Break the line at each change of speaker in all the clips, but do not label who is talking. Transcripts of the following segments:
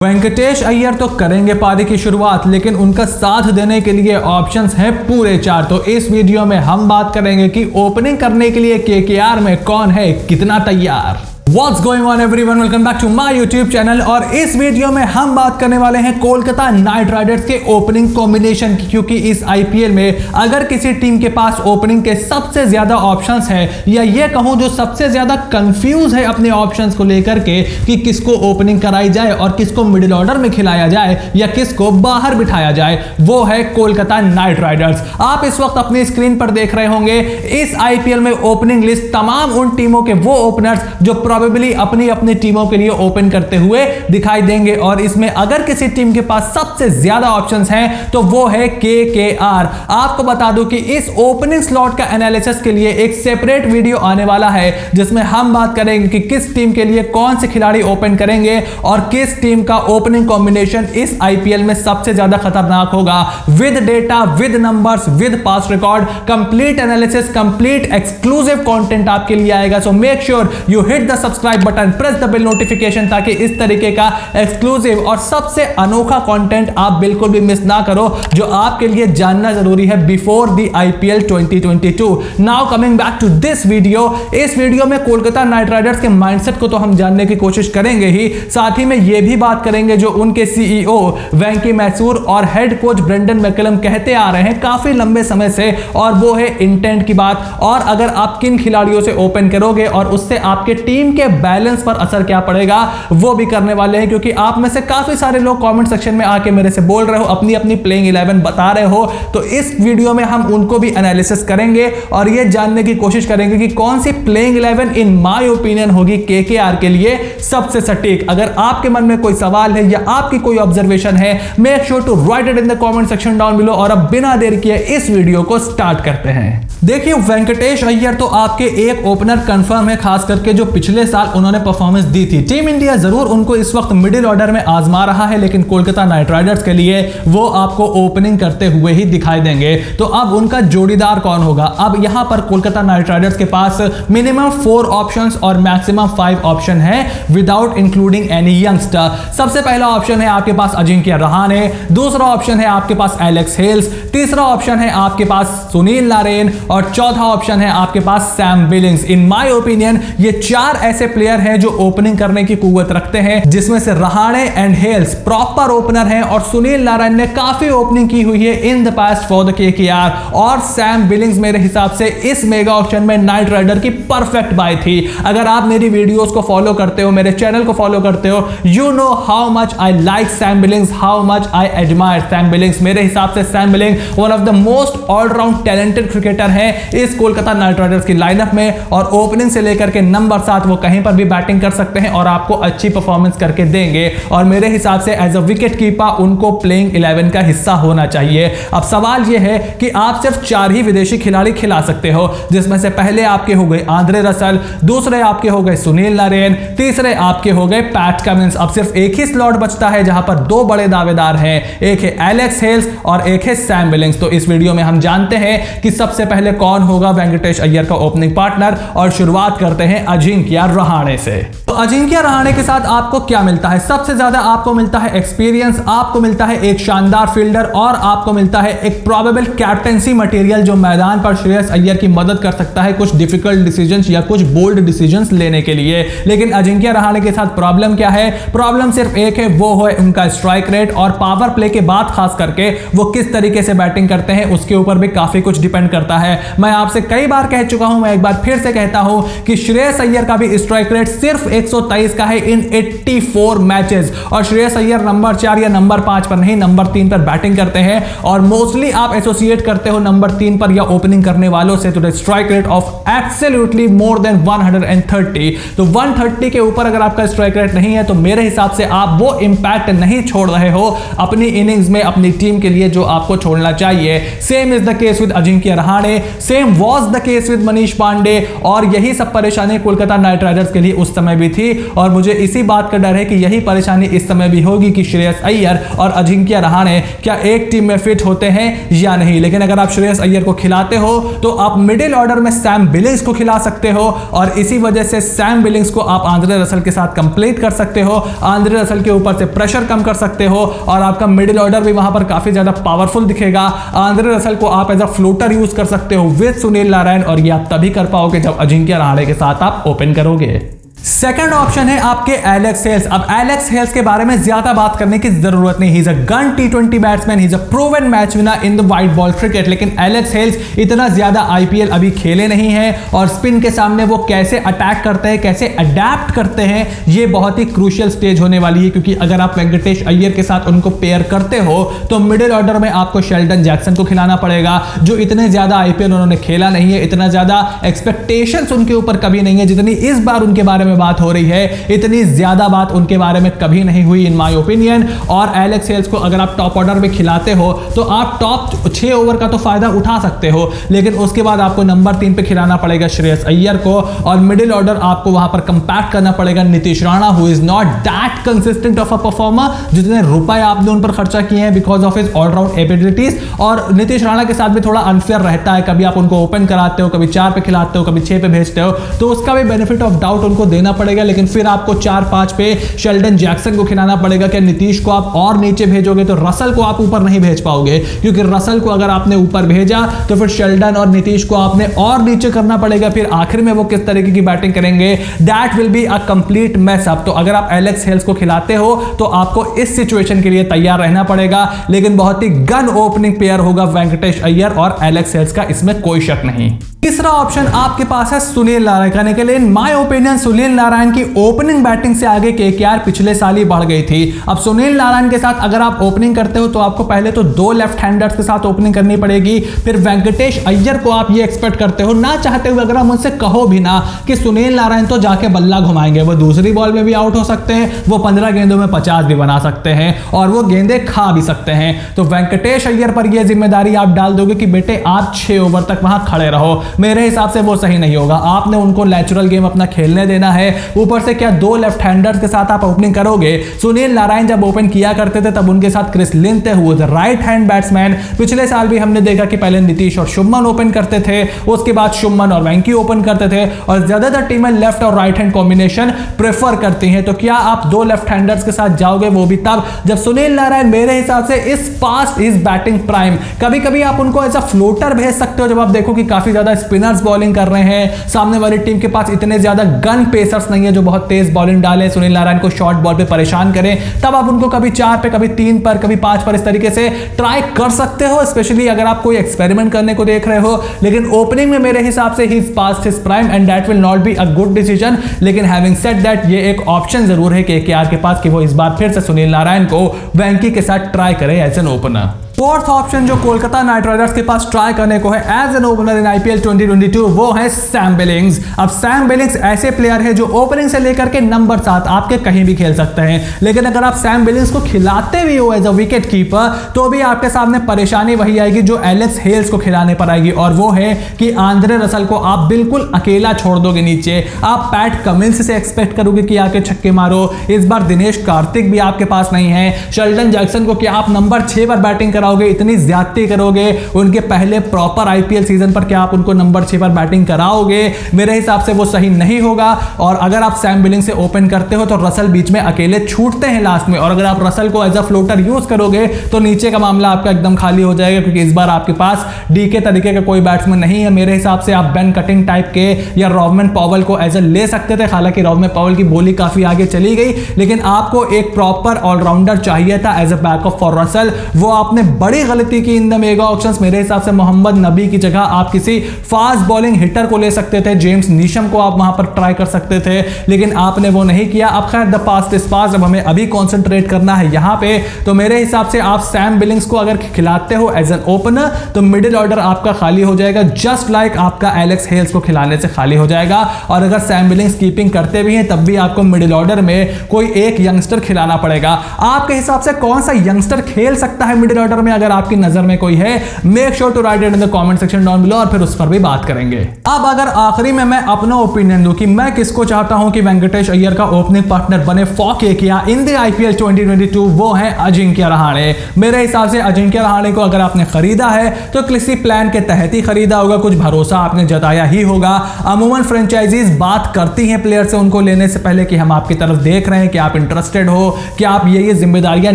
वेंकटेश अय्यर तो करेंगे पारी की शुरुआत, लेकिन उनका साथ देने के लिए ऑप्शंस हैं पूरे 4। तो इस वीडियो में हम बात करेंगे कि ओपनिंग करने के लिए केकेआर में कौन है कितना तैयार। What's going on everyone? Welcome back to my YouTube channel। और इस वीडियो में हम बात करने वाले हैं कोलकाता नाइट राइडर्स के ओपनिंग कॉम्बिनेशन की, क्योंकि इस आईपीएल में अगर किसी टीम के पास ओपनिंग के सबसे ज्यादा ऑप्शंस हैं, या ये कहूं जो सबसे ज्यादा कंफ्यूज है अपने ऑप्शंस को लेकर के कि किसको ओपनिंग कराई जाए और किसको मिडिल ऑर्डर में खिलाया जाए या किसको बाहर बिठाया जाए, वो है कोलकाता नाइट राइडर्स। आप इस वक्त अपनी स्क्रीन पर देख रहे होंगे इस आईपीएल में ओपनिंग लिस्ट तमाम उन टीमों के वो ओपनर्स जो प्रोबेबली अपनी अपनी टीमों के लिए ओपन करते हुए दिखाई देंगे। और इसमें अगर किसी टीम के पास सबसे ज्यादा ऑप्शंस हैं तो वो है केकेआर। आपको बता दूं कि इस ओपनिंग स्लॉट का एनालिसिस के लिए एक सेपरेट वीडियो आने वाला है, जिसमें हम बात करेंगे कि किस टीम के लिए कौन से खिलाड़ी ओपन करेंगे और किस टीम का ओपनिंग कॉम्बिनेशन इस आईपीएल में सबसे ज्यादा खतरनाक होगा। With data, with numbers, with past record, complete analysis, complete exclusive content आपके लिए आएगा। So make sure you hit the subscribe button, press the bell notification, ताकि इस तरीके का एक्सक्लूसिव और सबसे अनोखा कंटेंट आप बिल्कुल भी मिस ना करो, जो आपके लिए जानना जरूरी है before the IPL 2022। Now coming back to this video. इस वीडियो में कोलकाता नाइट राइडर्स के माइंडसेट को तो हम जानने की कोशिश करेंगे ही, साथ ही में यह भी बात करेंगे जो उनके सीईओ वेंकी मैसूर और हेड कोच ब्रेंडन मैकलम कहते आ रहे हैं काफी लंबे समय से, और वो है इंटेंट की बात, और अगर आप किन खिलाड़ियों से ओपन करोगे और उससे आपके टीम के बैलेंस पर असर क्या पड़ेगा वो भी करने वाले हैं। क्योंकि आप में से काफी सारे लोग कमेंट सेक्शन में आके मेरे से बोल रहे हो, अपनी अपनी प्लेइंग 11 बता रहे हो, तो इस वीडियो में हम उनको भी एनालिसिस करेंगे और ये जानने की कोशिश करेंगे कि कौन सी प्लेइंग 11 इन माय ओपिनियन होगी केकेआर के लिए सबसे सटीक। अगर आपके मन में कोई सवाल है या आपकी कोई ऑब्जर्वेशन है, make sure to write it in the comment section down below. और अब बिना देर किए इस वीडियो को स्टार्ट करते हैं। देखिए, वेंकटेश अय्यर तो आपके एक ओपनर कंफर्म है, खास करके जो पिछले साल उन्होंने परफॉर्मेंस दी थी। टीम इंडिया जरूर उनको इस वक्त मिडिल ऑर्डर में आजमा रहा है, लेकिन कोलकाता नाइट राइडर्स के लिए वो आपको ओपनिंग करते हुए ही दिखाई देंगे। तो अब उनका जोड़ीदार कौन होगा? अब यहां पर कोलकाता नाइट राइडर्स के पास मिनिमम 4 ऑप्शंस और मैक्सिमम 5 ऑप्शन है, विदाउट इंक्लूडिंग एनी यंगस्टर। सबसे पहला ऑप्शन है आपके पास अजिंक्य रहाणे, दूसरा ऑप्शन है आपके पास एलेक्स हेल्स, तीसरा ऑप्शन है आपके पास सुनील नारायण और चौथा ऑप्शन है आपके पास Sam Billings. In my opinion ये 4 ऐसे प्लेयर हैं जो ओपनिंग करने की कुव्वत रखते हैं, जिसमें से रहाणे एंड हेल्स प्रॉपर ओपनर हैं और सुनील नारायण ने काफी ओपनिंग की हुई है in the past for the KKR, और सैम बिलिंग्स मेरे हिसाब से इस मेगा ऑक्शन में नाइट राइडर की परफेक्ट बाय थी। अगर आप मेरी वीडियोस को फॉलो करते हो, मेरे चैनल को फॉलो करते हो, you know how much I like Sam Billings, how much I admire Sam Billings. मेरे हिसाब से Sam Billing one of the most allround talented cricketer है इस कोलकाता नाइट राइडर्स की लाइनअप में, और ओपनिंग से लेकर के नंबर 7 वो कहीं पर भी बैटिंग कर सकते हैं और आपको अच्छी परफॉर्मेंस करके देंगे। और मेरे हिसाब से एज अ विकेट कीपर उनको प्लेइंग 11 का हिस्सा होना चाहिए। अब सवाल यह है कि आप सिर्फ 4 ही विदेशी खिलाड़ी खिला सकते हो, जिसमें से पहले आपके हो गए आंद्रे रसल, दूसरे आपके हो गए सुनील नारायण, तीसरे आपके हो गए पैट कमिंस। अब सिर्फ एक ही स्लॉट बचता है जहां पर 2 बड़े दावेदार हैं, एक है एलेक्स हेल्स और एक है सैम बिलिंग्स। तो इस वीडियो में हम जानते हैं कि सबसे पहले कौन होगा वेंकटेश अय्यर का ओपनिंग पार्टनर, और शुरुआत करते हैं अजिंक्य रहाणे से। तो अजिंक्य रहाणे के साथ आपको क्या मिलता है? सबसे ज्यादा आपको मिलता है एक्सपीरियंस, आपको मिलता है एक शानदार फील्डर, और आपको मिलता है एक प्रोबेबल कैप्टेंसी मटेरियल जो मैदान पर श्रेयस अय्यर की मदद कर सकता है कुछ डिफिकल्ट डिसीजंस या कुछ बोल्ड डिसीजंस लेने के लिए। लेकिन अजिंक्य रहाणे के साथ प्रॉब्लम क्या है? प्रॉब्लम सिर्फ एक है, वो है उनका स्ट्राइक रेट, और पावर प्ले के बाद खास करके वो किस तरीके से बैटिंग करते हैं उसके ऊपर भी काफी कुछ डिपेंड करता है। मैं आपसे कई बार कह चुका हूं, मैं एक बार फिर से कहता हूं कि श्रेयस अय्यर का भी स्ट्राइक रेट सिर्फ 123 का है इन 84 मैचेस, और श्रेयस अय्यर नंबर 4 या नंबर 5 पर नहीं, नंबर 3 पर बैटिंग करते हैं, और मोस्टली आप एसोसिएट करते हो नंबर 3 पर या ओपनिंग करने वालों से। तो strike rate of absolutely more than 130। तो 130 के ऊपर अगर आपका स्ट्राइक रेट नहीं है तो मेरे हिसाब से आप वो इंपैक्ट नहीं छोड़ रहे हो अपनी इनिंग्स में अपनी टीम के लिए जो आपको छोड़ना चाहिए। Same is the case with Ajinkya Rahane, same was the case with Manish Pandey, और यही सब परेशानी कोलकाता नाइट राइडर्स के लिए उस समय भी थी, और मुझे इसी बात का डर है कि यही परेशानी इस समय भी होगी कि श्रेयस अय्यर और अजिंक्य रहाणे क्या एक टीम में फिट होते हैं या नहीं। लेकिन अगर आप श्रेयस अय्यर को खिलाते हो तो आप मिडिल ऑर्डर में सैम बिलिंग्स को खिला सकते हो, और इसी वजह से सैम बिलिंग्स को आप आंद्रे रसल के साथ कंप्लीट कर सकते हो, आंद्रे रसल के ऊपर से प्रेशर कम कर सकते हो, और आपका मिडिल ऑर्डर भी वहां पर काफी ज्यादा पावरफुल दिखेगा। आंद्रे रसल को आप एज अ फ्लोटर यूज कर सकते हो विद सुनील नारायण, और ये आप तभी कर पाओगे जब अजिंक्य रहाणे के साथ आप ओपन करोगे। सेकंड ऑप्शन है आपके एलेक्स हेल्स। अब एलेक्स हेल्स के बारे में ज्यादा बात करने की जरूरत नहीं, he is a gun T20 batsman, he is a proven match winner in the white ball cricket. लेकिन एलेक्स हेल्स इतना ज्यादा IPL अभी खेले नहीं है, और स्पिन के सामने वो कैसे अटैक करते हैं, कैसे अडेप्ट करते हैं, ये बहुत ही क्रूशियल स्टेज होने वाली है। क्योंकि अगर आप वेंकटेश अय्यर के साथ उनको पेयर करते हो तो मिडिल ऑर्डर में आपको शेल्डन जैक्सन को खिलाना पड़ेगा, जो इतने ज्यादा IPL उन्होंने खेला नहीं है, इतना ज्यादा एक्सपेक्टेशंस उनके ऊपर कभी नहीं है जितनी इस बार उनके बारे में बात हो रही है। इतनी ज्यादा बात उनके बारे में कभी नहीं हुई इन माय ओपिनियन। और एलेक्स हेल्स को अगर आप टॉप ऑर्डर में खिलाते हो तो आप टॉप 6 ओवर का तो फायदा उठा सकते हो, लेकिन उसके बाद आपको नंबर 3 पे खिलाना पड़ेगा श्रेयस अय्यर को, और मिडिल ऑर्डर आपको वहां पर कंपैक्ट करना पड़ेगा Nitish Rana, who is not that consistent of a performer. जितने रुपए आपने उन पर खर्चा किए हैं because of his allround abilities, और नीतीश राणा के साथ भी थोड़ा अनफेयर रहता है, कभी आप उनको ओपन कराते हो, कभी 4 पे खिलाते हो, कभी 6 पे भेजते हो, तो उसका भी बेनिफिट ऑफ डाउट उनको देना पड़ेगा। लेकिन फिर आपको 4-5 पे शेल्डन जैक्सन को खिलाना पड़ेगा। क्या नीतीश को आप और नीचे भेजोगे तो रसल को आप ऊपर नहीं भेज पाओगे, क्योंकि रसल को अगर आपने ऊपर भेजा तो फिर शेल्डन और नीतीश को आपने और नीचे करना पड़ेगा। फिर आखिर में वो किस तरीके की बैटिंग करेंगे, that will be a complete mess up. तो अगर आप एलेक्स हेल्स को खिलाते हो तो आपको इस सिचुएशन के लिए तैयार रहना पड़ेगा। लेकिन बहुत ही गन ओपनिंग पेयर होगा वेंकटेश अय्यर और एलेक्स हेल्स का, इसमें कोई शक नहीं। तीसरा ऑप्शन आपके पास है सुनील नारायण करने के लिए। इन माय ओपिनियन सुनील नारायण की ओपनिंग बैटिंग से आगे KKR पिछले साल ही बढ़ गई थी। अब सुनील नारायण के साथ अगर आप ओपनिंग करते हो तो आपको पहले तो 2 लेफ्ट हैंडर्स के साथ ओपनिंग करनी पड़ेगी। फिर वेंकटेश अय्यर को आप ये एक्सपेक्ट करते हो, ना चाहते हुए अगर आप मुझसे कहो भी ना कि सुनील नारायण तो जाके बल्ला घुमाएंगे, वो दूसरी बॉल में भी आउट हो सकते हैं, वो 15 गेंदों में 50 भी बना सकते हैं, और वो गेंदे खा भी सकते हैं। तो वेंकटेश अय्यर पर यह जिम्मेदारी आप डाल दोगे कि बेटे आप 6 ओवर तक वहां खड़े रहो। मेरे हिसाब से वो सही नहीं होगा। आपने उनको नेचुरल गेम अपना खेलने देना है। ऊपर से क्या 2 लेफ्ट हैंडर्स के साथ आप ओपनिंग करोगे। सुनील नारायण जब ओपन किया करते थे तब उनके साथ क्रिस लिन थे, वो राइट हैंड बैट्समैन। पिछले साल भी हमने देखा कि पहले नीतीश और शुभमन ओपन करते थे, उसके बाद शुभमन और वेंकी ओपन करते थे, और ज्यादातर टीमें लेफ्ट और राइट हैंड कॉम्बिनेशन प्रेफर करती हैं। तो क्या आप 2 लेफ्ट हैंडर्स के साथ जाओगे, वो भी तब जब सुनील नारायण मेरे हिसाब से इस पास्ट इज बैटिंग प्राइम। कभी कभी आप उनको एज अ फ्लोटर भेज सकते हो जब आप देखो कि काफी ज्यादा स्पिनर्स बॉलिंग कर रहे हैं, सामने वाली टीम के पास इतने ज्यादा गन पेसर्स नहीं है जो बहुत तेज बॉलिंग डाले, सुनील नारायण को शॉर्ट बॉल पे परेशान करें, तब आप उनको कभी 4 पे, कभी 3 पर, कभी 5 पर इस तरीके से ट्राई कर सकते हो, स्पेशली अगर आप कोई एक्सपेरिमेंट करने को देख रहे हो। लेकिन ओपनिंग में मेरे हिसाब से he is past his prime and that will not be a good decision. लेकिन हैविंग सेड दैट, ये एक ऑप्शन जरूर है KKR के पास कि वो इस बार फिर से सुनील नारायण को वेंकी के साथ ट्राई करे as an opener. Fourth option जो कोलकाता नाइट राइडर्स के पास ट्राई करने को है as an opener in IPL 2022, वो है सैम बिलिंग्स। अब सैम बिलिंग्स ऐसे प्लेयर है जो ओपनिंग से लेकर के नंबर 7 आपके कहीं भी खेल सकते हैं। लेकिन अगर आप सैम बिलिंग्स को खिलाते भी हो एज अ विकेट कीपर तो भी आपके सामने परेशानी वही आएगी जो एलेक्स हेल्स को खिलाने पर आएगी, और वो है कि आंद्रे रसल को आप बिल्कुल अकेला छोड़ दोगे नीचे। आप पैट कमिंस से एक्सपेक्ट करोगे कि आके छक्के मारो। इस बार दिनेश कार्तिक भी आपके पास नहीं है। शेल्डन जैक्सन को क्या आप नंबर 6 पर बैटिंग कराओगे, इतनी ज्यादती करोगे उनके पहले प्रॉपर IPL सीजन पर, क्या आप उनको नंबर 6 पर बैटिंग कराओगे? मेरे हिसाब से वो सही नहीं होगा। और अगर आप सैम बिलिंग्स से ओपन करते हो तो रसल बीच में अकेले छूटते हैं लास्ट में, और अगर आप रसल को एज अ फ्लोटर यूज करोगे तो नीचे का मामला आपका एकदम खाली हो जाएगा, क्योंकि इस बार आपके पास DK तरीके का कोई बैट्समैन नहीं है। मेरे हिसाब से आप बेन कटिंग टाइप के या रॉवमैन पॉवल को एज अ ले सकते थे, हालांकि रॉवमैन पॉवल की बोली काफी आगे चली गई, लेकिन आपको एक प्रॉपर ऑलराउंडर चाहिए था as a backup for Russell. वो आपने बड़ी गलती की इन द मेगा ऑक्शंस। मेरे हिसाब से मोहम्मद नबी की जगह आप किसी फास्ट बॉलिंग हिटर को ले सकते थे, जेम्स नीशम को आप वहां पर ट्राई कर सकते थे, लेकिन आपने वो नहीं किया। अब खैर द पास्ट इज पास्ट, अब हमें अभी कॉन्सेंट्रेट करना है यहां पे। तो मेरे हिसाब से आप सैम बिलिंग्स को अगर खिलाते हो एज एन ओपनर तो मिडिल ऑर्डर आपका खाली हो जाएगा, जस्ट लाइक आपका एलेक्स हेल्स को खिलाने से खाली हो जाएगा। और अगर सैम बिलिंग्स कीपिंग करते भी हैं तब भी आपको मिडिल ऑर्डर में कोई एक यंगस्टर खिलाना पड़ेगा। आपके हिसाब से कौन सा यंगस्टर खेल सकता है मिडिल ऑर्डर में अगर आपकी नजर में कोई है, make sure to write it in the comment section down below और फिर उस पर भी बात करेंगे। अब अगर आखिरी में मैं अपना ओपिनियन दूं कि मैं किसको चाहता हूं कि वेंकटेश अय्यर का ओपनिंग पार्टनर बने for KKR in the IPL 2022, वो है अजिंक्य रहाणे। मेरे हिसाब से अजिंक्य रहाणे को अगर आपने खरीदा है तो किसी प्लान के तहत ही खरीदा होगा, कुछ भरोसा आपने जताया ही होगा। अमूमन फ्रेंचाइजीज बात करती हैं प्लेयर से उनको लेने से पहले कि हम आपकी तरफ देख रहे हैं, कि आप इंटरेस्टेड हो, कि आप ये जिम्मेदारियां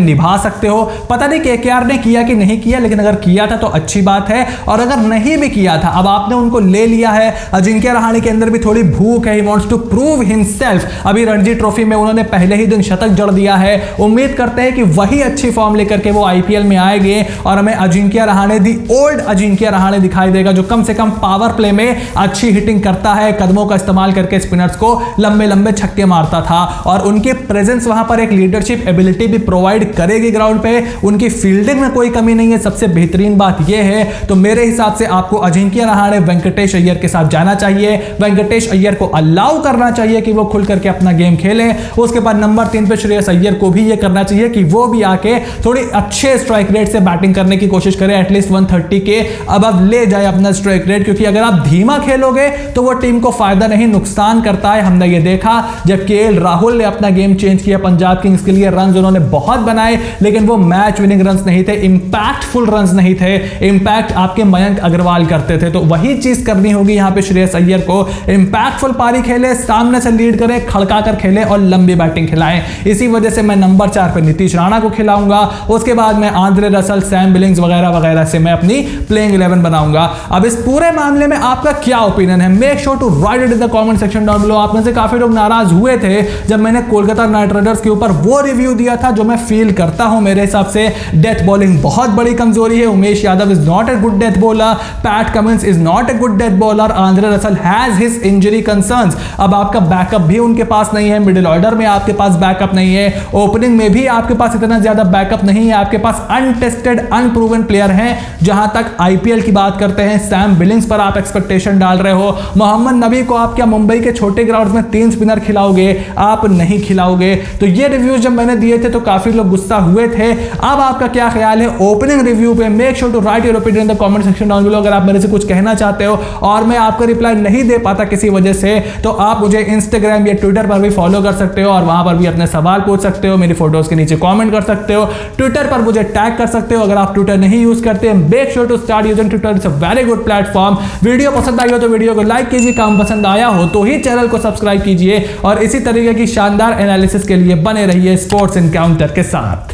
निभा सकते हो। पता नहीं केकेआर ने किया कि नहीं किया, लेकिन अगर किया था तो अच्छी बात है, और अगर नहीं भी किया था अब आपने उनको ले लिया है। अजिंक्य रहाणे के अंदर भी थोड़ी भूख है, he wants to prove himself. अभी रणजी ट्रॉफी में उन्होंने पहले ही दिन शतक जड़ दिया है। उम्मीद करते हैं कि वही अच्छी फॉर्म लेकर के वो आईपीएल में आएंगे और हमें अजिंक्य रहाणे दी ओल्ड अजिंक्य रहाणे दिखाई देगा, जो कम से कम पावर प्ले में अच्छी हिटिंग करता है, कदमों का इस्तेमाल करके स्पिनर्स को लंबे लंबे छक्के मारता था, और उनके प्रेजेंस वहां पर एक लीडरशिप एबिलिटी भी प्रोवाइड करेगी ग्राउंड पे। उनकी फील्डिंग में कोई कमी नहीं है, सबसे बेहतरीन बात यह है। तो मेरे हिसाब से आपको अजिंक्य रहाणे वेंकटेश अय्यर के साथ जाना चाहिए। वेंकटेश अय्यर को अलाउ करना चाहिए कि वो खुल करके अपना गेम खेलें। उसके बाद नंबर 3 पे श्रेयस अय्यर को भी ये करना चाहिए कि वो भी आके थोड़ी अच्छे स्ट्राइक रेट से बैटिंग करने की कोशिश करें, एटलीस्ट 130 के अब ले जाए अपना स्ट्राइक रेट, क्योंकि अगर आप धीमा खेलोगे तो वो टीम को फायदा नहीं नुकसान करता है। हमने ये देखा जब केएल राहुल ने अपना गेम चेंज किया पंजाब किंग्स के लिए, रन उन्होंने बहुत बनाए लेकिन वो मैच विनिंग रन नहीं थे, इंपैक्टफुल रन नहीं थे। इंपैक्ट आपके मयंक अग्रवाल करते थे, तो वही चीज करनी होगी यहां पे श्रेयस अय्यर को। इंपैक्टफुल पारी खेले, सामने से लीड करें, खड़का कर खेले और लंबी बैटिंग खिलाएं। इसी वजह से मैं नंबर 4 पे नीतीश राणा को खिलाऊंगा। उसके बाद मैं आंद्रे रसल, सैम बिलिंग्स वगैरह वगैरह से मैं अपनी प्लेइंग 11 बनाऊंगा। अब इस पूरे मामले में आपका क्या ओपिनियन है? Make sure to write it in the comment section down below. आप में से काफी लोग नाराज हुए थे जब मैंने कोलकाता नाइट राइडर्स के ऊपर वो रिव्यू दिया था जो मैं फील करता हूं। मेरे हिसाब से डेथ बॉलिंग बहुत बड़ी कमजोरी है। Umesh Yadav is not a good death bowler, PAT Cummins is not a good death bowler, Andre Russell has his injury concerns. अब आपका बैकअप भी उनके पास नहीं है, मिडिल ऑर्डर में आपके पास बैकअप नहीं है, ओपनिंग में भी आपके पास इतना ज्यादा बैकअप नहीं है। आपके पास अनटेस्टेड अनप्रूवन प्लेयर हैं। जहां तक आईपीएल की बात करते हैं, सैम बिलिंग्स पर आप एक्सपेक्टेशन डाल रहे हो। मोहम्मद नबी को आप क्या मुंबई के छोटे ग्राउंड में 3 स्पिनर खिलाओगे? आप नहीं खिलाओगे। तो ये रिव्यू जब मैंने दिए थे तो काफी लोग गुस्सा हुए थे। अब आपका क्या ख्याल है ओपनिंग रिव्यू पे? Make sure to write your opinion in the comment section down below. अगर आप मेरे से कुछ कहना चाहते हो और मैं आपको रिप्लाई नहीं दे पाता किसी वजह से, तो आप मुझे इंस्टाग्राम या ट्विटर पर भी फॉलो कर सकते हो और वहां पर भी अपने सवाल पूछ सकते हो, मेरी फोटोज के नीचे कमेंट कर सकते हो, ट्विटर पर मुझे टैग कर सकते हो। अगर आप ट्विटर नहीं यूज करते, make sure to start using Twitter, it's a very good platform. Video पसंद आई हो तो वीडियो को लाइक कीजिए, काम पसंद आया हो तो ही चैनल को सब्सक्राइब कीजिए और इसी तरीके की शानदार एनालिसिस के लिए बने रहिए स्पोर्ट्स एनकाउंटर के साथ।